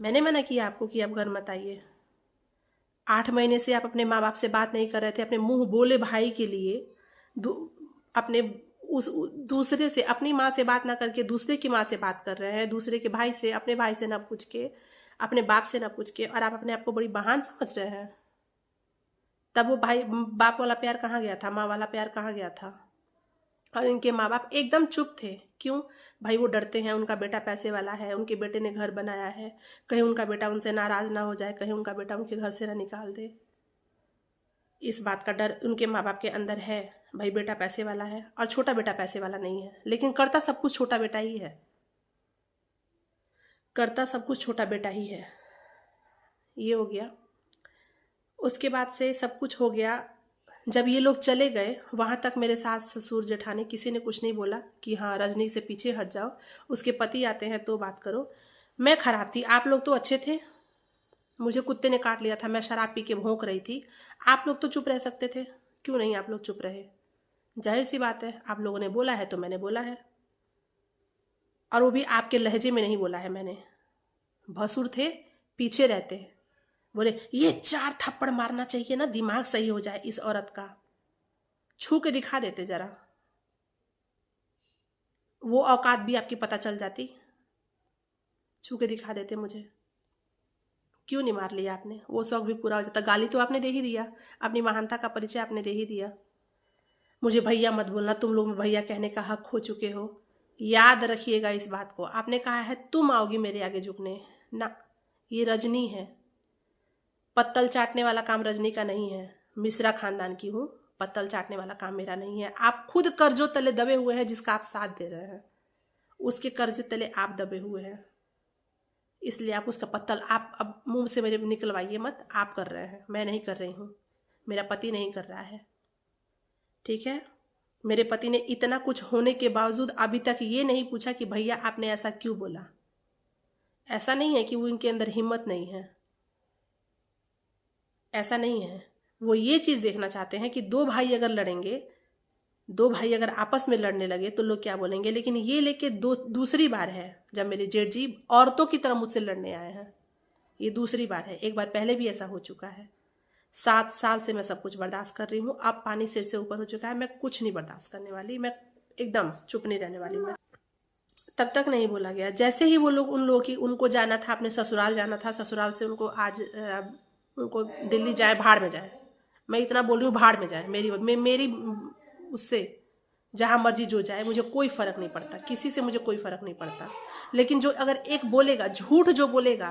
मैंने मना किया आपको कि आप घर मत आइए? 8 महीने से आप अपने माँ बाप से बात नहीं कर रहे थे, अपने मुंह बोले भाई के लिए अपने दूसरे से, अपनी माँ से बात ना करके दूसरे की माँ से बात कर रहे हैं, दूसरे के भाई से, अपने भाई से ना पूछ के, अपने बाप से ना पूछ के, और आप अपने आप को बड़ी महान समझ रहे हैं। तब वो भाई बाप वाला प्यार कहाँ गया था, माँ वाला प्यार कहाँ गया था? और इनके माँ बाप एकदम चुप थे। क्यों? भाई वो डरते हैं, उनका बेटा पैसे वाला है, उनके बेटे ने घर बनाया है, कहीं उनका बेटा उनसे नाराज ना हो जाए, कहीं उनका बेटा उनके घर से ना निकाल दे। इस बात का डर उनके माँ बाप के अंदर है। भाई बेटा पैसे वाला है और छोटा बेटा पैसे वाला नहीं है, लेकिन करता सब कुछ छोटा बेटा ही है। करता सब कुछ छोटा बेटा ही है। ये हो गया। उसके बाद से सब कुछ हो गया। जब ये लोग चले गए वहां तक मेरे सास ससुर जेठानी किसी ने कुछ नहीं बोला कि हाँ रजनी से पीछे हट जाओ, उसके पति आते हैं तो बात करो। मैं खराब थी, आप लोग तो अच्छे थे। मुझे कुत्ते ने काट लिया था, मैं शराब पी के भौंक रही थी। आप लोग तो चुप रह सकते थे, क्यों नहीं आप लोग चुप रहे? जाहिर सी बात है, आप लोगों ने बोला है तो मैंने बोला है, और वो भी आपके लहजे में नहीं बोला है मैंने। भसुर थे, पीछे रहते हैं, बोले ये 4 थप्पड़ मारना चाहिए ना, दिमाग सही हो जाए इस औरत का। छू के दिखा देते जरा, वो औकात भी आपकी पता चल जाती। छू के दिखा देते मुझे। क्यों नहीं मार लिया आपने? वो शौक भी पूरा हो जाता। गाली तो आपने दे ही दिया, अपनी महानता का परिचय आपने दे ही दिया। मुझे भैया मत बोलना, तुम लोग भैया कहने का हक खो चुके हो। याद रखिएगा इस बात को। आपने कहा है तुम आओगी मेरे आगे झुकने, ना, ये रजनी है। पत्तल चाटने वाला काम रजनी का नहीं है। मिश्रा खानदान की हूँ, पत्तल चाटने वाला काम मेरा नहीं है। आप खुद कर्जों तले दबे हुए हैं, जिसका आप साथ दे रहे हैं उसके कर्जे तले आप दबे हुए हैं। इसलिए आप उसका पत्तल आप अब मुंह से मेरे निकलवाइए मत। आप कर रहे हैं, मैं नहीं कर रही हूँ, मेरा पति नहीं कर रहा है। ठीक है? मेरे पति ने इतना कुछ होने के बावजूद अभी तक ये नहीं पूछा कि भैया आपने ऐसा क्यों बोला। ऐसा नहीं है कि वो इनके अंदर हिम्मत नहीं है, ऐसा नहीं है। वो ये चीज देखना चाहते हैं कि दो भाई अगर लड़ेंगे, दो भाई अगर आपस में लड़ने लगे तो लोग क्या बोलेंगे। लेकिन ये लेके दूसरी बार है जब मेरे जेठ जी औरतों की तरह मुझसे लड़ने आए हैं। ये दूसरी बार है, एक बार पहले भी ऐसा हो चुका है। 7 साल से मैं सब कुछ बर्दाश्त कर रही हूँ, अब पानी सिर से ऊपर हो चुका है। मैं कुछ नहीं बर्दाश्त करने वाली, मैं एकदम चुप नहीं रहने वाली। मैं तब तक नहीं बोला गया। जैसे ही वो लोग, उन लोगों की, उनको जाना था, अपने ससुराल जाना था, ससुराल से उनको आज उनको दिल्ली जाए, भाड़ में जाए। मैं इतना बोल रही हूँ, भाड़ में जाए। मेरी उससे जहां मर्जी जो जाए, मुझे कोई फर्क नहीं पड़ता, किसी से मुझे कोई फर्क नहीं पड़ता। लेकिन जो अगर एक बोलेगा, झूठ जो बोलेगा,